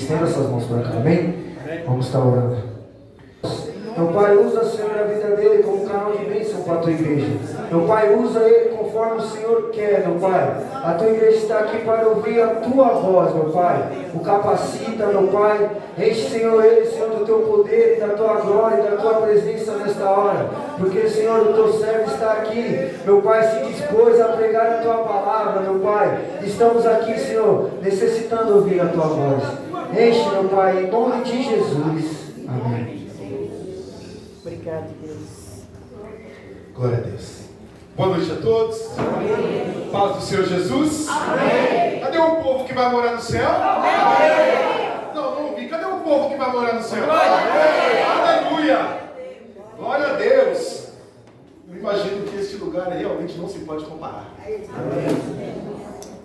Estenda suas mãos para cá, amém? Vamos estar orando. Meu Pai, usa, Senhor, a vida dele como canal de bênção para a tua igreja. Meu Pai, usa ele conforme o Senhor quer, meu Pai. A tua igreja está aqui para ouvir a tua voz, meu Pai. O capacita, meu Pai. Enche, Senhor, ele, Senhor, do teu poder, da tua glória, da tua presença nesta hora. Porque, Senhor, o teu servo está aqui. Meu Pai, se dispôs a pregar a tua palavra, meu Pai. Estamos aqui, Senhor, necessitando ouvir a tua voz. Enche, meu Pai, em nome de Jesus. Amém. Obrigado, Deus. Glória a Deus. Boa noite a todos. Amém. Paz do Senhor Jesus. Amém. Cadê o povo que vai morar no céu? Amém. Não ouvi. Cadê o povo que vai morar no céu? Amém. Aleluia. Glória a Deus. Eu imagino que este lugar realmente não se pode comparar. Amém.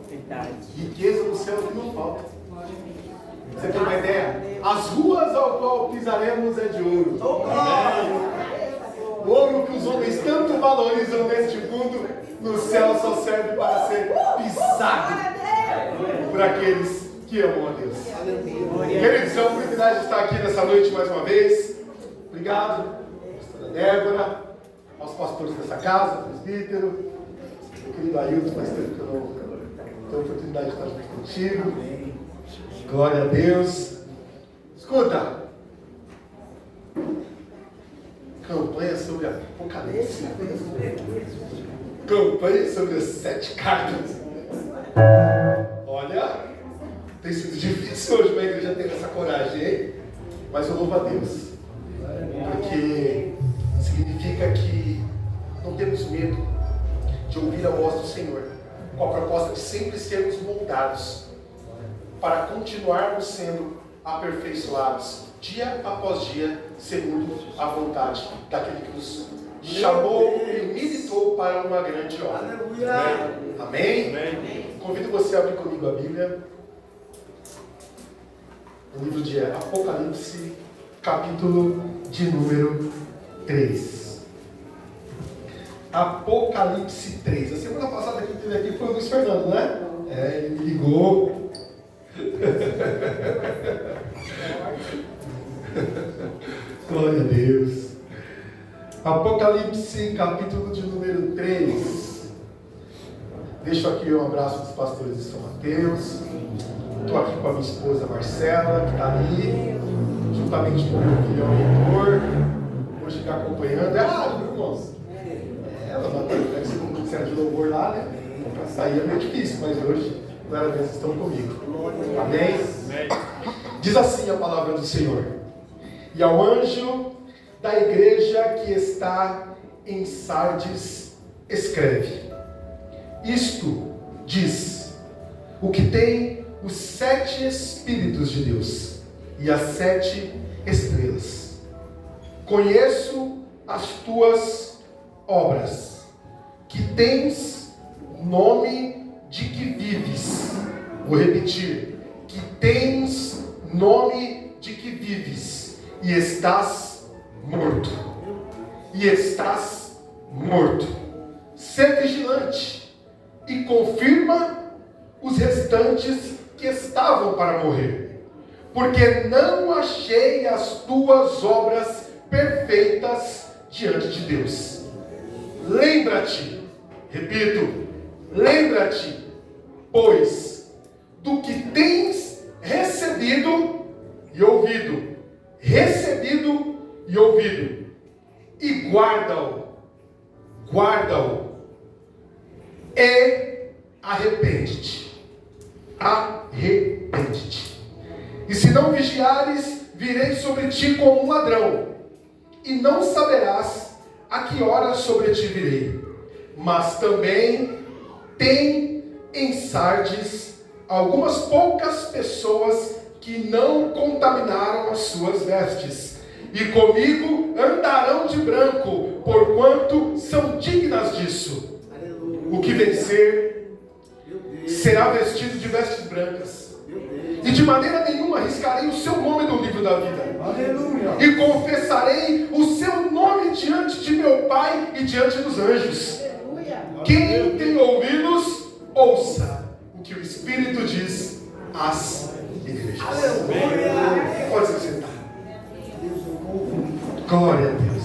Verdade. Riqueza no céu que não falta. Você tem uma ideia? As ruas ao qual pisaremos é de ouro. O ouro que os homens tanto valorizam neste mundo, no céu só serve para ser pisado por aqueles que amam a Deus. Queridos, é um privilégio estar aqui nessa noite mais uma vez. Obrigado, pastora Débora, aos pastores dessa casa, presbítero, meu querido Ailton, faz tempo que eu não tenho a oportunidade de estar junto contigo. Glória a Deus. Escuta. Campanha sobre Apocalipse. Campanha sobre as 7 cartas. Olha, tem sido difícil hoje para a igreja ter essa coragem, hein? Mas eu louvo a Deus. Porque significa que não temos medo de ouvir a voz do Senhor, com a proposta de sempre sermos moldados para continuarmos sendo aperfeiçoados dia após dia, segundo a vontade daquele que nos chamou e militou para uma grande obra. Amém? Amém? Convido você a abrir comigo a Bíblia, no livro de Apocalipse, capítulo de número 3. Apocalipse 3. A semana passada que teve aqui foi o Luiz Fernando, né? Ele me ligou. Glória a Deus. Apocalipse, capítulo de número 3. Deixo aqui um abraço dos pastores de São Mateus. Estou aqui com a minha esposa Marcela, que está ali, juntamente com o meu filhão Heitor. Vou chegar acompanhando. Irmãos. Ela deve ser um ministério de louvor lá, né? Para sair é meio difícil, mas hoje, glória a Deus, estão comigo. Amém? Diz assim a palavra do Senhor: e ao anjo da igreja que está em Sardes, escreve: isto diz o que tem os 7 Espíritos de Deus e as 7 estrelas. Conheço as tuas obras, que tens nome de que vives. Vou repetir: que tens nome de que vives, e estás morto. E estás morto. Sê vigilante e confirma os restantes que estavam para morrer, porque não achei as tuas obras perfeitas diante de Deus. Lembra-te, repito, lembra-te, pois, do que tens recebido e ouvido, e guarda-o, e arrepende-te. E se não vigiares, virei sobre ti como um ladrão, e não saberás a que hora sobre ti virei. Mas também tem em Sardes algumas poucas pessoas que não contaminaram as suas vestes, e comigo andarão de branco, porquanto são dignas disso. O que vencer será vestido de vestes brancas, e de maneira nenhuma riscarei o seu nome do livro da vida. Aleluia. E confessarei o seu nome diante de meu Pai e diante dos anjos. Aleluia. Quem tem ouvidos, ouça o que o Espírito diz às igrejas. Pode se sentar. Glória a Deus.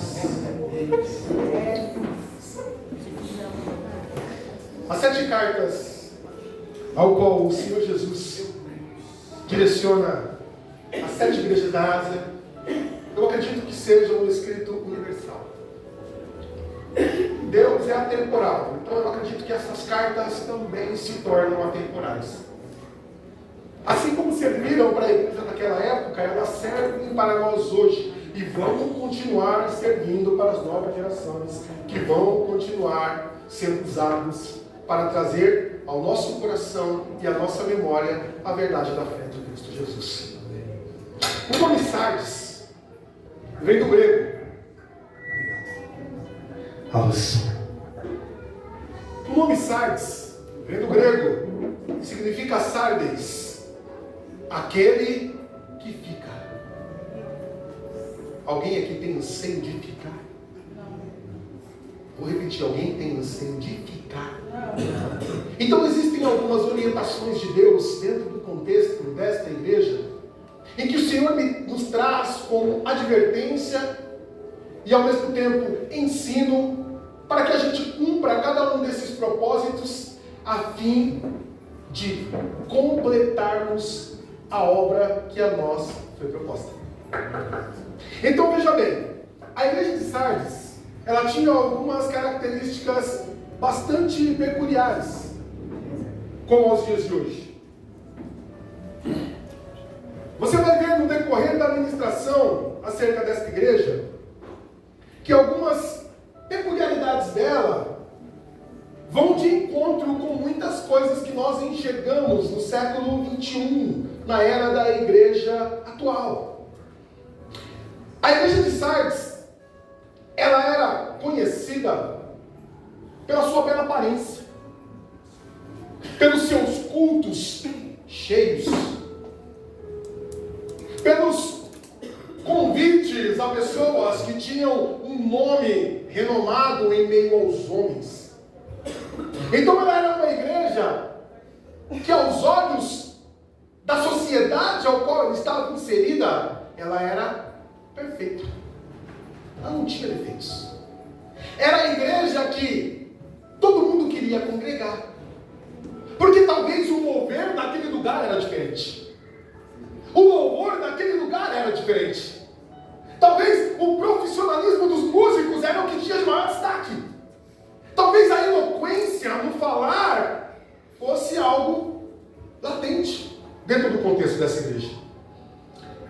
As 7 cartas ao qual o Senhor Jesus direciona as 7 igrejas da Ásia, eu acredito que seja um escrito universal. Deus é atemporal, então eu acredito que essas cartas também se tornam atemporais. Assim como serviram para a igreja naquela época, elas servem para nós hoje e vão continuar servindo para as novas gerações, que vão continuar sendo usados para trazer ao nosso coração e à nossa memória a verdade da fé de Cristo Jesus. O nome Sardes vem do grego. O nome Sardes vem do grego, significa Sardes, aquele que fica. Alguém aqui tem anseio de ficar? Vou repetir, alguém tem anseio de ficar? Então existem algumas orientações de Deus dentro do contexto desta igreja, em que o Senhor nos traz como advertência e ao mesmo tempo ensino, para que a gente cumpra cada um desses propósitos, a fim de completarmos a obra que a nós foi proposta. Então veja bem, a igreja de Sardes, ela tinha algumas características bastante peculiares, como aos dias de hoje. Você vai ver no decorrer da administração acerca desta igreja, que algumas peculiaridades dela vão de encontro com muitas coisas que nós enxergamos no século 21, na era da igreja atual. A igreja de Sardes, ela era conhecida pela sua bela aparência, pelos seus cultos cheios, pelos convites a pessoas que tinham um nome renomado em meio aos homens. Então ela era uma igreja que, aos olhos da sociedade ao qual ela estava inserida, ela era perfeita. Ela não tinha defeitos. Era a igreja que todo mundo queria congregar, porque talvez o mover daquele lugar era diferente, o louvor daquele lugar era diferente, talvez o profissionalismo dos músicos era o que tinha de maior destaque, talvez a eloquência no falar fosse algo latente dentro do contexto dessa igreja.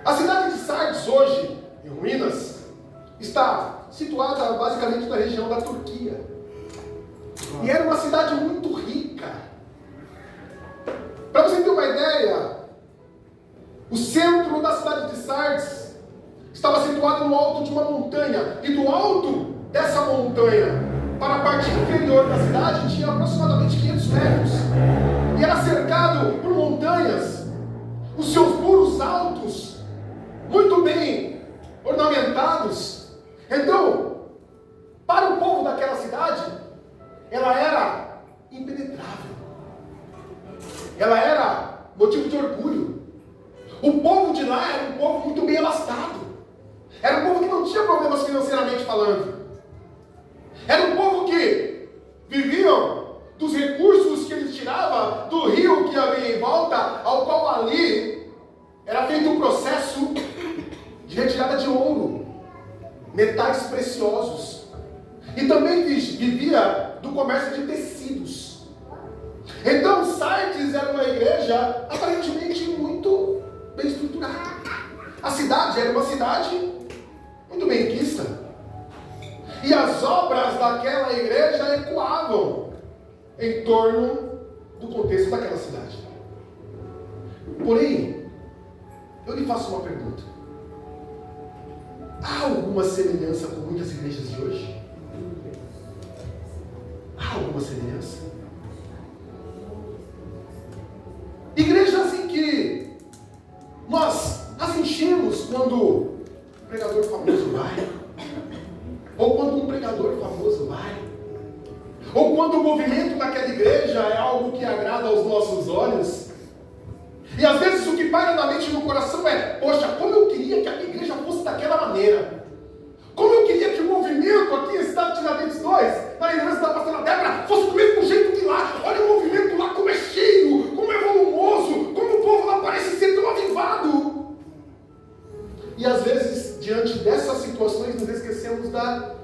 A cidade de Sardes, hoje em ruínas, está situada basicamente na região da Turquia. E era uma cidade muito rica. Para você ter uma ideia, o centro da cidade de Sardes estava situado no alto de uma montanha. E do alto dessa montanha para a parte inferior da cidade tinha aproximadamente 500 metros. E era cercado por montanhas, os seus muros altos, muito bem ornamentados. Então, para o povo daquela cidade, ela era impenetrável. Ela era motivo de orgulho. O povo de lá era um povo muito bem abastado. Era um povo que não tinha problemas financeiramente falando. Era um povo que viviam dos recursos que eles tiravam do rio que havia em volta, ao qual ali era feito um processo de retirada de ouro, metais preciosos, e também vivia do comércio de tecidos. Então Sardes era uma igreja aparentemente muito bem estruturada. A cidade era uma cidade muito bem vista, e as obras daquela igreja ecoavam em torno do contexto daquela cidade. Porém, eu lhe faço uma pergunta: há alguma semelhança com muitas igrejas de hoje? Há alguma semelhança? Igrejas em que nós as enchemos quando um pregador famoso vai, ou quando um pregador famoso vai, ou quando o movimento daquela igreja é algo que agrada aos nossos olhos. E às vezes o que paira na mente e no coração é: poxa, como eu queria que a minha igreja fosse daquela maneira. Como eu queria que o movimento aqui em Cidade Tiradentes 2, na liderança da pastora Débora, fosse do mesmo jeito que lá. Olha o movimento lá, como é cheio, como é volumoso, como o povo lá parece ser tão avivado. E às vezes, diante dessas situações, nos esquecemos da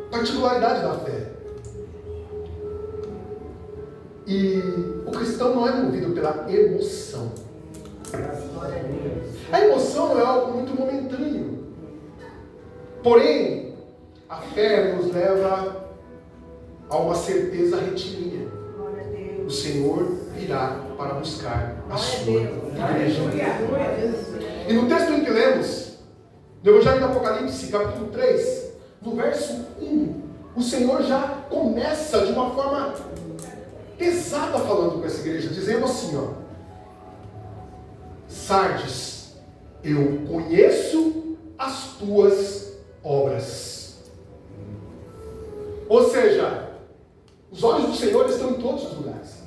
particularidade da fé. E o cristão não é movido pela emoção. A emoção é algo muito momentâneo. Porém, a fé nos leva a uma certeza retilínea. O Senhor virá para buscar a sua igreja. E no texto em que lemos, no Evangelho do Apocalipse, capítulo 3, no verso 1, o Senhor já começa de uma forma pesada falando com essa igreja, dizendo assim, ó: Sardes, eu conheço as tuas obras. Ou seja, os olhos do Senhor estão em todos os lugares.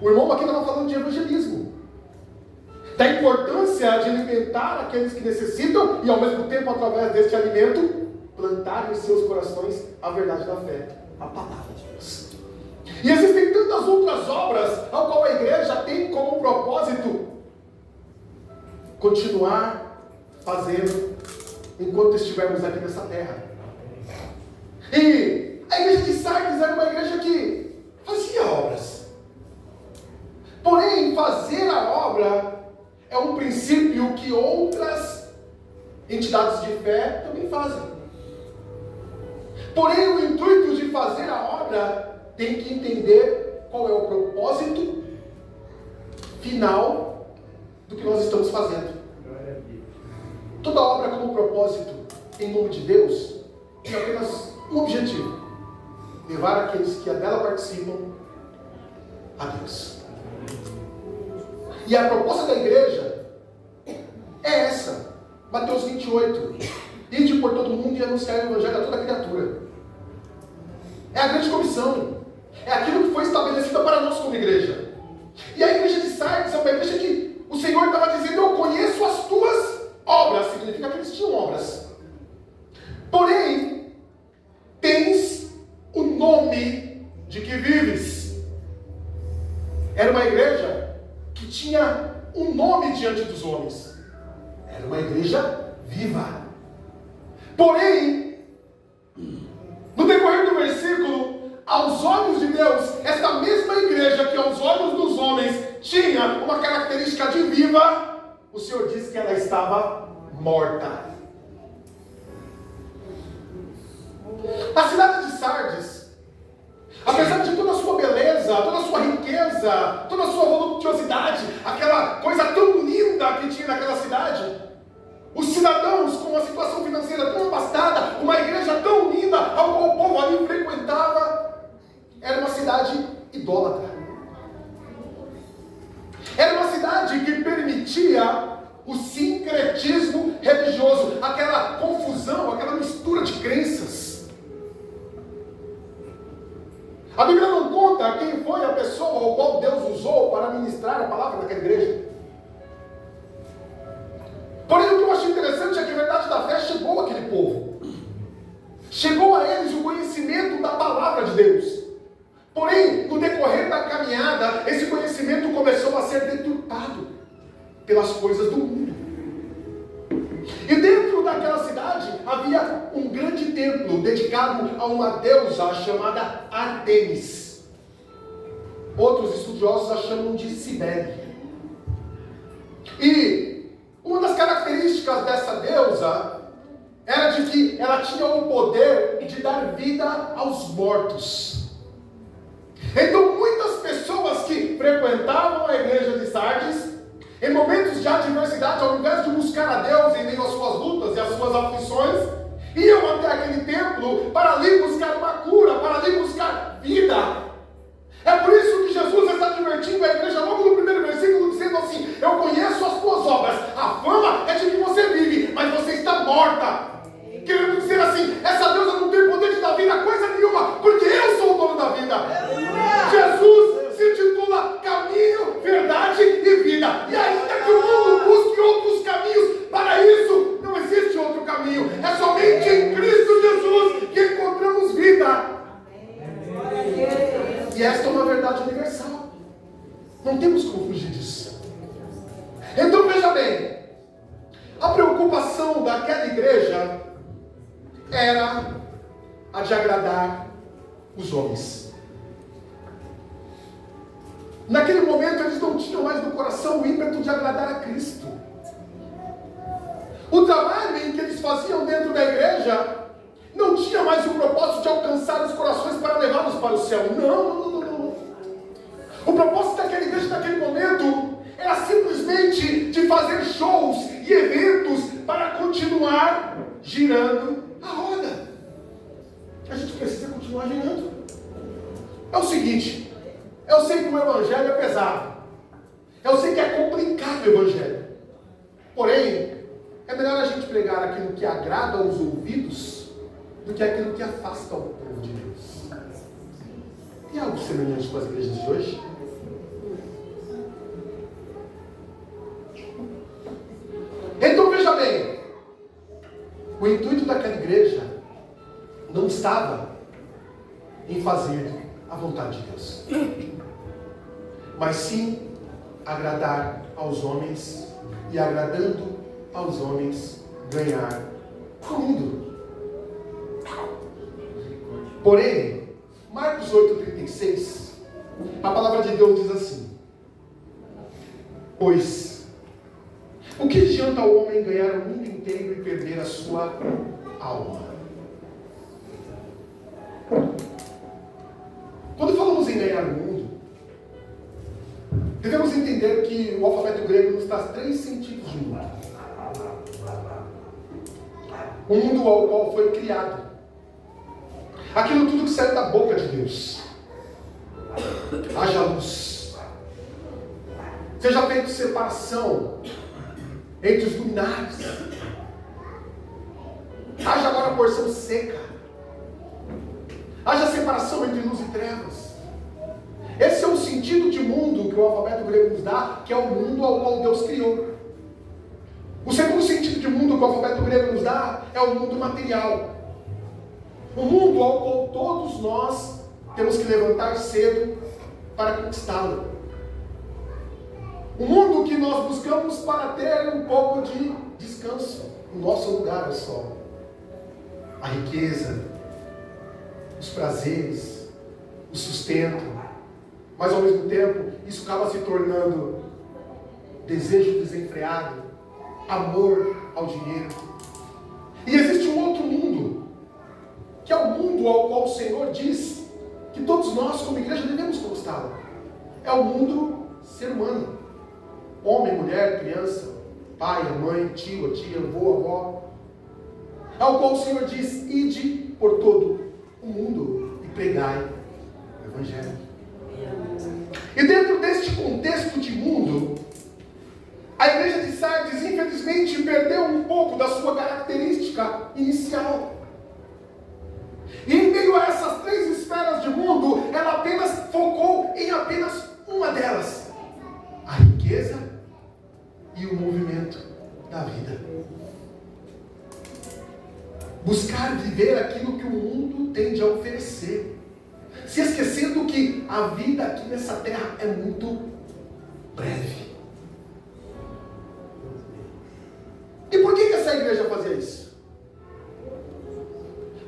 O irmão aqui estava falando de evangelismo, da importância de alimentar aqueles que necessitam e ao mesmo tempo, através deste alimento, plantar em seus corações a verdade da fé, a palavra de Deus. E existem tantas outras obras ao qual a igreja tem como propósito continuar fazendo enquanto estivermos aqui nessa terra. E a igreja de Sardes era uma igreja que fazia obras. Porém, fazer a obra é um princípio que outras entidades de fé também fazem. Porém, o intuito de fazer a obra tem que entender qual é o propósito final do que nós estamos fazendo. Toda obra como propósito em nome de Deus tem apenas um objetivo: levar aqueles que dela participam a Deus. E a proposta da igreja é essa. Mateus 28: ide por todo mundo e anunciar o evangelho a toda criatura. É a grande comissão. É aquilo que foi estabelecido para nós como igreja. E a igreja de Sardes é uma igreja que o Senhor estava dizendo: eu conheço as tuas obras. Significa que eles tinham obras. Porém, tens o nome de que vives. Era uma igreja que tinha um nome diante dos homens. Era uma igreja viva. Porém, no decorrer do versículo, aos olhos de Deus, esta mesma igreja que aos olhos dos homens tinha uma característica de viva, o Senhor disse que ela estava morta. A cidade de Sardes, apesar de toda a sua beleza, toda a sua riqueza, toda a sua voluptuosidade, aquela coisa tão linda que tinha naquela cidade, os cidadãos com uma situação financeira tão abastada, uma igreja tão linda, ao qual o povo ali frequentava, era uma cidade idólatra. Era uma cidade que permitia o sincretismo religioso, aquela confusão, aquela mistura de crenças. A Bíblia não conta quem foi a pessoa ao qual Deus usou para ministrar a palavra naquela igreja. Porém, o que eu acho interessante é que a verdade da fé chegou àquele povo. Chegou a eles o conhecimento da palavra de Deus. Porém, no decorrer da caminhada, esse conhecimento começou a ser deturpado pelas coisas do mundo. E dentro daquela cidade havia um grande templo dedicado a uma deusa chamada Artemis. Outros estudiosos a chamam de Cibele. E uma das características dessa deusa era de que ela tinha o poder de dar vida aos mortos. Então muitas pessoas que frequentavam a igreja de Sardes, em momentos de adversidade, ao invés de buscar a Deus em meio às suas lutas e às suas aflições, iam até aquele templo para ali buscar uma cura, para ali buscar vida. É por isso que Jesus está advertindo a igreja logo no primeiro versículo, dizendo assim: eu conheço as tuas obras, a fama é de que você vive, mas você está morta. Querendo dizer assim, essa deusa não tem poder de dar vida coisa nenhuma, porque eu sou o dono da vida. Jesus se intitula caminho, verdade Então veja bem, a preocupação daquela igreja era a de agradar os homens. Naquele momento eles não tinham mais no coração o ímpeto de agradar a Cristo. O trabalho em que eles faziam dentro da igreja não tinha mais o propósito de alcançar os corações para levá-los para o céu. Não. O propósito daquela igreja naquele momento era simplesmente de fazer shows e eventos para continuar girando a roda. A gente precisa continuar girando. É o seguinte, eu sei que o evangelho é pesado. Eu sei que é complicado o evangelho. Porém, é melhor a gente pregar aquilo que agrada aos ouvidos do que aquilo que afasta o povo de Deus. Tem algo semelhante com as igrejas de hoje? Então veja bem, o intuito daquela igreja não estava em fazer a vontade de Deus, mas sim agradar aos homens e, agradando aos homens, ganhar o mundo. Porém, Marcos 8,36, a palavra de Deus diz assim: pois o que adianta o homem ganhar o mundo inteiro e perder a sua alma? Quando falamos em ganhar o mundo, devemos entender que o alfabeto grego nos traz 3 sentidos de mundo. O mundo ao qual foi criado, aquilo tudo que saiu da boca de Deus. Haja luz, seja feita separação entre os luminares, haja agora a porção seca, haja separação entre luz e trevas. Esse é o sentido de mundo que o alfabeto grego nos dá, que é o mundo ao qual Deus criou. O segundo sentido de mundo que o alfabeto grego nos dá é o mundo material. O mundo ao qual todos nós temos que levantar cedo para conquistá-lo. O mundo que nós buscamos para ter um pouco de descanso. O nosso lugar ao sol. A riqueza, os prazeres, o sustento. Mas ao mesmo tempo, isso acaba se tornando desejo desenfreado, amor ao dinheiro. E existe um outro mundo, que é o mundo ao qual o Senhor diz que todos nós, como igreja, devemos conquistá-lo. É o mundo ser humano. Homem, mulher, criança, pai, mãe, tio, tia, avô, avó. Ao qual o Senhor diz: ide por todo o mundo e pregai o Evangelho. E dentro deste contexto de mundo, a igreja de Sardes, infelizmente, perdeu um pouco da sua característica inicial. E em meio a essas 3 esferas de mundo, ela apenas focou em apenas uma delas: a riqueza e o movimento da vida. Buscar viver aquilo que o mundo tem de oferecer, se esquecendo que a vida aqui nessa terra é muito breve. E por que essa igreja fazia isso?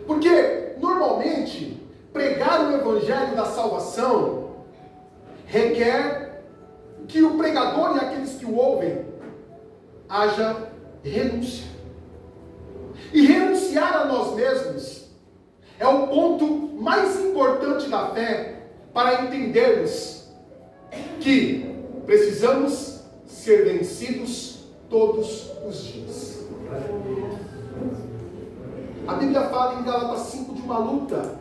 Porque normalmente pregar o evangelho da salvação requer que o pregador e aqueles que o ouvem haja renúncia. E renunciar a nós mesmos é o ponto mais importante da fé, para entendermos que precisamos ser vencidos todos os dias. A Bíblia fala em Gálatas 5 de uma luta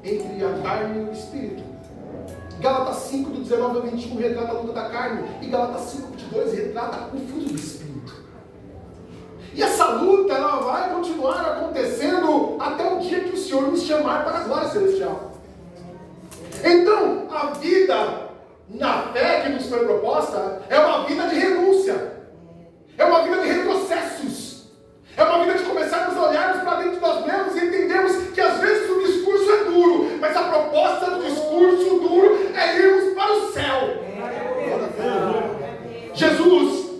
entre a carne e o espírito. Gálatas 5 do 19 ao 21 retrata a luta da carne, e Gálatas 5 de 22 retrata o fruto do espírito. E essa luta, ela vai continuar acontecendo até o dia que o Senhor nos chamar para a glória celestial. Então, a vida na fé que nos foi proposta é uma vida de renúncia, é uma vida de retrocessos, é uma vida de começarmos a olharmos para dentro de nós mesmos e entendermos que às vezes o discurso é duro, mas a proposta do discurso duro é irmos para o céu. Jesus,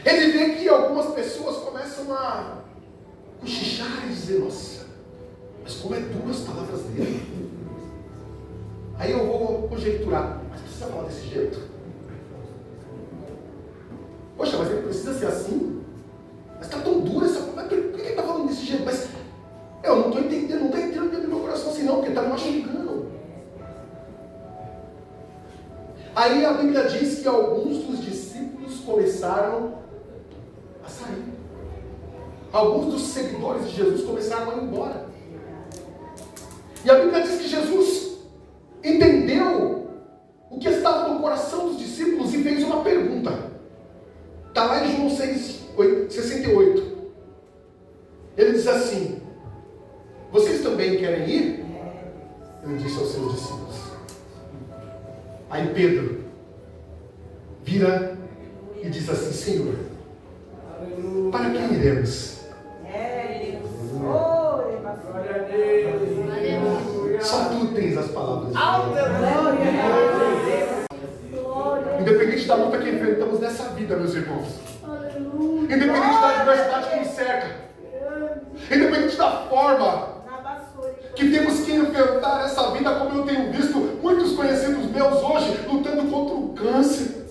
Ele vê que algumas pessoas começam a cochichar e dizer: nossa, mas como é duro as palavras dele. Aí eu vou conjecturar: mas precisa falar desse jeito? Poxa, mas ele precisa ser assim? Mas está tão duro essa coisa, por que ele está falando desse jeito? Mas eu não estou entendendo, não está entrando dentro do meu coração assim não, porque está me machucando. Aí a Bíblia diz que alguns dos discípulos começaram a sair. Alguns dos seguidores de Jesus começaram a ir embora. E a Bíblia diz que Jesus entendeu o que estava no coração dos discípulos e fez uma pergunta. Está lá em João 6:68. Ele diz assim: vocês também querem ir? Ele disse aos seus discípulos. Aí Pedro vira e diz assim: Senhor, para que iremos? Só tu tens as palavras de Deus. Independente da luta que enfrentamos nessa vida, meus irmãos, independente da adversidade que nos cerca, independente da forma que temos que enfrentar essa vida, como eu tenho visto muitos conhecidos meus hoje lutando contra o câncer,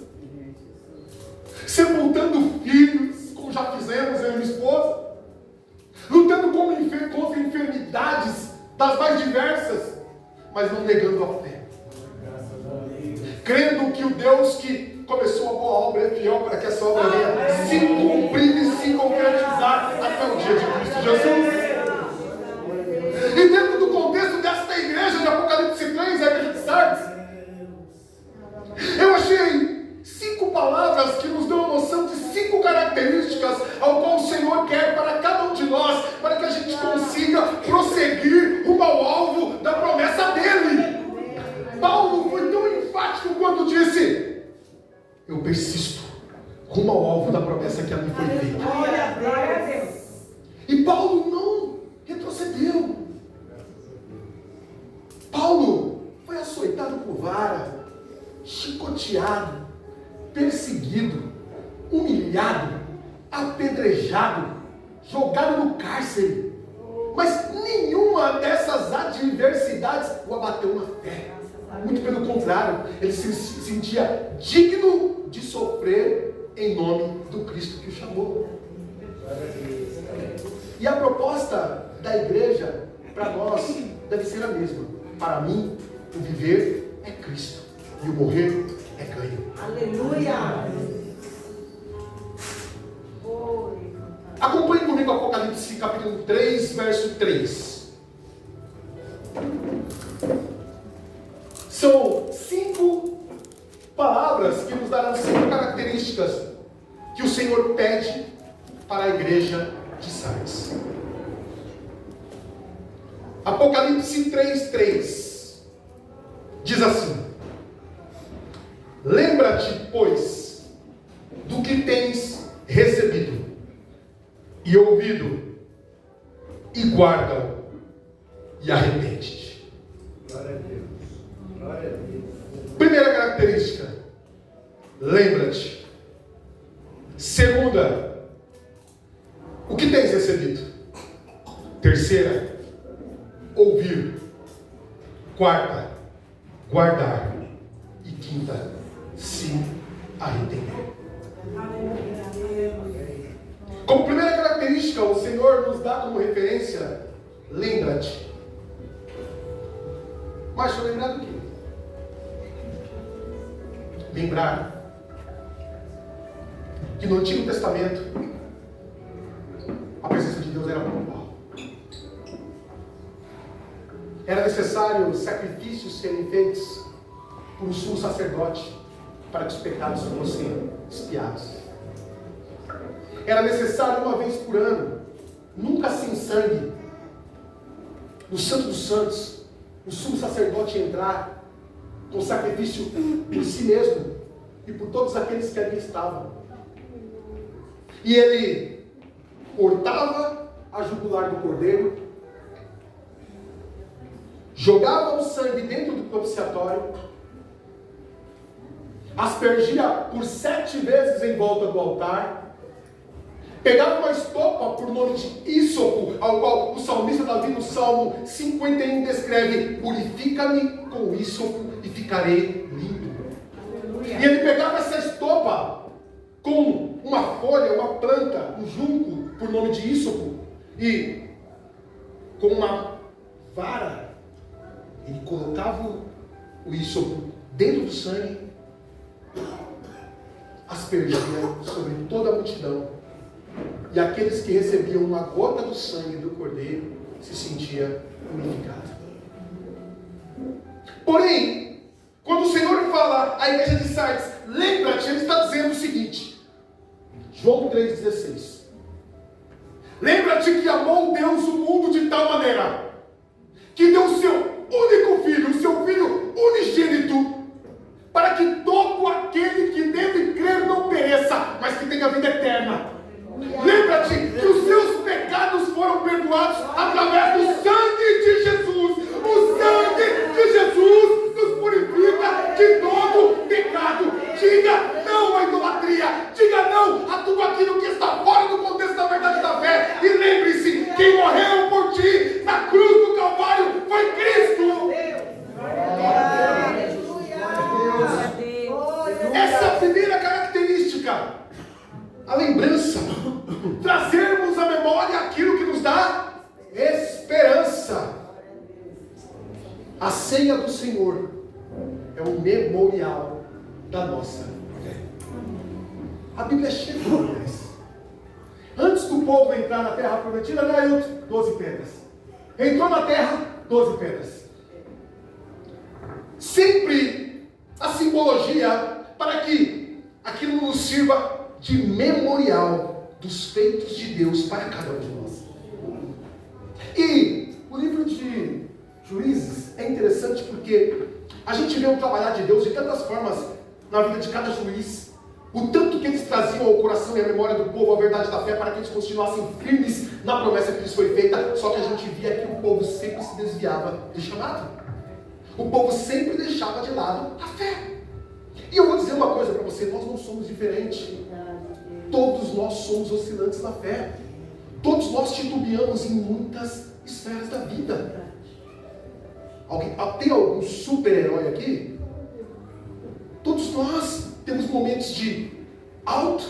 sepultando filhos, como já fizemos eu e minha esposa, lutando contra enfermidades das mais diversas, mas não negando a fé, crendo que o Deus que começou a boa obra é fiel para que essa obra venha se cumprir e se concretizar até o dia de Cristo Jesus. E dentro do contexto desta igreja de Apocalipse 3, a igreja de Sardes, eu achei 5 palavras que nos dão noção de 5 características ao qual o Senhor quer para cada um de nós, para que a gente consiga prosseguir rumo ao alvo da promessa dele. Paulo foi tão enfático quando disse: eu persisto rumo ao alvo da promessa que a mim foi feita. E Paulo não retrocedeu. Paulo foi açoitado por vara, chicoteado, perseguido, humilhado, apedrejado, jogado no cárcere. Mas nenhuma dessas adversidades o abateu na fé. Muito pelo contrário, ele se sentia digno de sofrer em nome do Cristo que o chamou. E a proposta da igreja para nós deve ser a mesma. Para mim, o viver é Cristo e o morrer é ganho. Aleluia! Acompanhe comigo Apocalipse capítulo 3, verso 3. São 5 palavras que nos darão 5 características que o Senhor pede para a igreja de Sardes. Apocalipse 3:3 diz assim: lembra-te, pois, do que tens recebido e ouvido, e guarda-o, e arrepende-te. Glória a Deus. Glória a Deus. Primeira característica: lembra-te. Segunda: o que tens recebido. Terceira: ouvir. Quarta: guardar. E quinta: se arrepender. Como primeira característica, o Senhor nos dá como referência: lembra-te. Mas deixa eu lembrar do quê? Lembrar que no Antigo Testamento a presença de Deus era pontual. Era necessário sacrifícios serem feitos por um sumo sacerdote para que os pecados fossem expiados. Era necessário uma vez por ano, nunca sem sangue, no Santo dos Santos, o sumo sacerdote entrar com sacrifício por si mesmo e por todos aqueles que ali estavam. E ele cortava a jugular do cordeiro, jogava o sangue dentro do propiciatório, aspergia por 7 vezes em volta do altar, pegava uma estopa por nome de ísopo, ao qual o salmista Davi no Salmo 51 descreve: purifica-me com ísopo e ficarei limpo. E ele pegava essa estopa com uma folha, uma planta, um junco por nome de ísopo, e com uma vara ele colocava o ísopo dentro do sangue, aspergia sobre toda a multidão, e aqueles que recebiam uma gota do sangue do cordeiro se sentiam purificados. Porém, quando o Senhor fala à igreja de Sardes, lembra-te, ele está dizendo o seguinte, João 3,16: lembra-te que amou Deus o mundo de tal maneira que deu o seu único filho, o seu filho unigênito, para que todo aquele que nele crer não pereça, mas que tenha vida eterna. Lembra-te que os seus pecados foram perdoados através do sangue de Jesus. O sangue de Jesus nos purifica de todo pecado. Diga não à idolatria, diga não a tudo aquilo que está fora do contexto da verdade da fé, e lembre-se, quem morreu por ti na cruz do Calvário foi Cristo. Essa é a primeira característica, a lembrança, trazermos à memória aquilo que nos dá esperança. A ceia do Senhor é o memorial da nossa fé. A Bíblia é cheia de memórias. Antes do povo entrar na terra prometida, Nailton, 12 pedras. Entrou na terra, 12 pedras. Sempre a simbologia para que aquilo nos sirva de memorial dos feitos de Deus para cada um de nós. E o livro de Juízes é interessante porque a gente vê o trabalhar de Deus de tantas formas na vida de cada juiz. O tanto que eles traziam ao coração e à memória do povo a verdade da fé para que eles continuassem firmes na promessa que lhes foi feita, só que a gente via que o povo sempre se desviava do chamado. O povo sempre deixava de lado a fé. E eu vou dizer uma coisa para você, nós não somos diferentes. Todos nós somos oscilantes na fé. Todos nós titubeamos em muitas esferas da vida. Tem algum super-herói aqui? Todos nós temos momentos de alto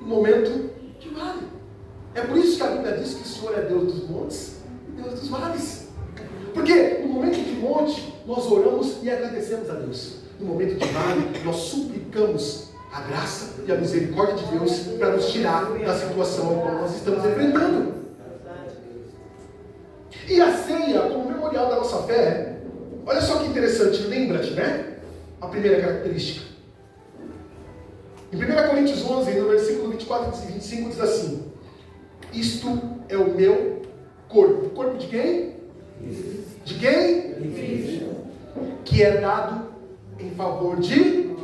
e momento de vale. É por isso que a Bíblia diz que o Senhor é Deus dos montes e Deus dos vales. Porque no momento de monte, nós oramos e agradecemos a Deus. No momento de vale, nós suplicamos a graça e a misericórdia de Deus para nos tirar da situação em qual nós estamos enfrentando. E a ceia, como memorial da nossa fé, olha só que interessante, lembra-te, né? A primeira característica. Em 1 Coríntios 11, no versículo 24 e 25, diz assim: isto é o meu corpo. O corpo de quem? De quem? Que é dado em favor de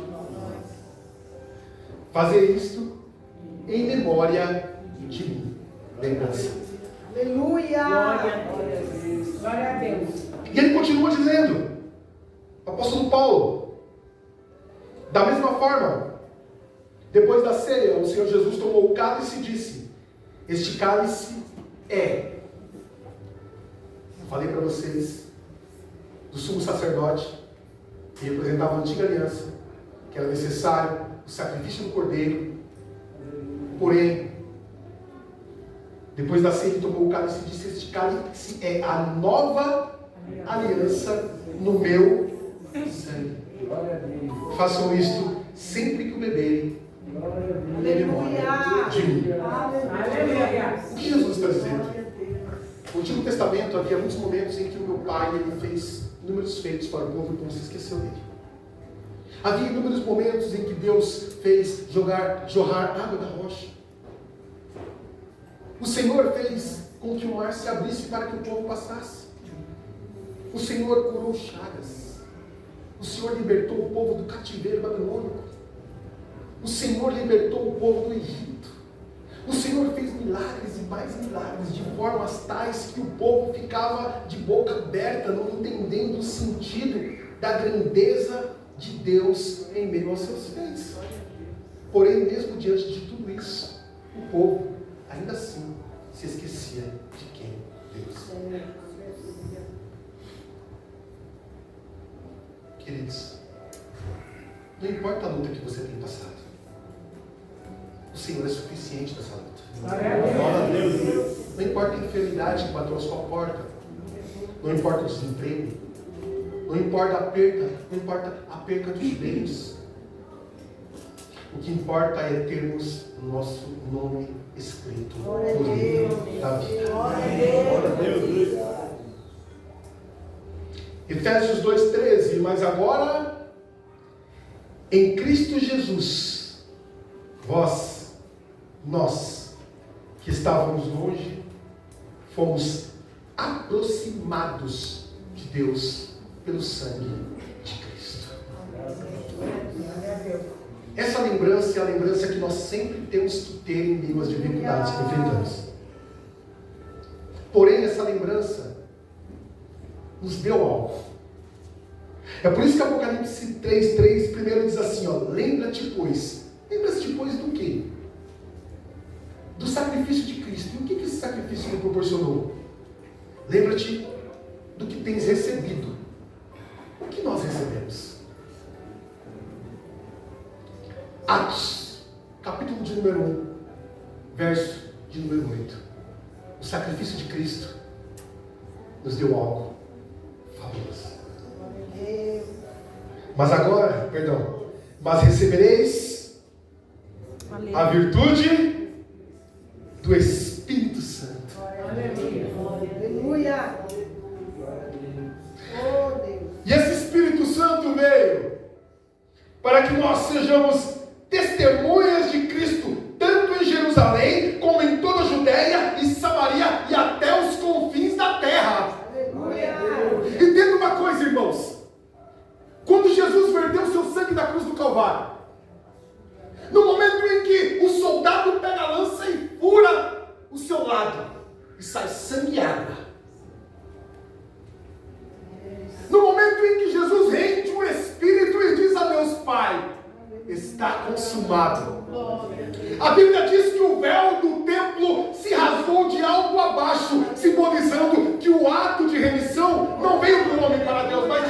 fazer isto em memória de mim. Lembrança. Aleluia! Glória a Deus. E ele continua dizendo, o apóstolo Paulo, da mesma forma, depois da ceia, o Senhor Jesus tomou o cálice e disse: este cálice é, eu falei para vocês, do sumo sacerdote, que representava a antiga aliança, que era necessário o sacrifício do cordeiro. Porém, depois da ceia, ele tomou o cálice e disse: este cálice é a nova aliança no meu sangue. Façam isto sempre que o beberem, em memória de mim. O que Jesus está dizendo? No Antigo Testamento havia muitos momentos em que o meu pai ele fez inúmeros feitos para o povo e não se esqueceu dele. Havia inúmeros momentos em que Deus fez jorrar água da rocha. O Senhor fez com que o mar se abrisse para que o povo passasse. O Senhor curou chagas. O Senhor libertou o povo do cativeiro babilônico. O Senhor libertou o povo do Egito. O Senhor fez milagres e mais milagres de formas tais que o povo ficava de boca aberta, não entendendo o sentido da grandeza de Deus em meio aos seus feitos. Porém, mesmo diante de tudo isso, o povo ainda assim se esquecia de quem Deus é. Queridos, não importa a luta que você tem passado, o Senhor é suficiente nessa luta. Glória a Deus. Não importa a enfermidade que bateu a sua porta, não importa o desemprego, não importa a perca dos bens. O que importa é termos o nosso nome escrito no livro da vida. Glória a Deus. Efésios 2,13. Mas agora, em Cristo Jesus, nós que estávamos longe, fomos aproximados de Deus pelo sangue de Cristo. Essa lembrança é a lembrança que nós sempre temos que ter em meio às dificuldades que enfrentamos. Porém, essa lembrança nos deu algo. É por isso que Apocalipse 3:3 primeiro diz assim, ó, lembra-te, pois. Lembra-te, pois, do quê? Do sacrifício de Cristo. E o que esse sacrifício lhe proporcionou? Lembra-te do que tens recebido. O que nós recebemos? Atos, capítulo de número 1, verso de número 8. O sacrifício de Cristo nos deu algo fabuloso. Mas recebereis a virtude do Espírito Santo. Aleluia. Oh, Deus. E esse Espírito Santo veio para que nós sejamos testemunhas de Cristo, tanto em Jerusalém, como em toda a Judéia e Samaria e até os confins da terra. Aleluia. Entenda uma coisa, irmãos. Quando Jesus verteu o seu sangue na cruz do Calvário, no momento em que o soldado pega a lança e fura o seu lado, e sai sangue e água. No momento em que Jesus rende o Espírito e diz a Deus Pai, está consumado. A Bíblia diz que o véu do templo se rasgou de alto a baixo, simbolizando que o ato de remissão não veio do homem para Deus, mas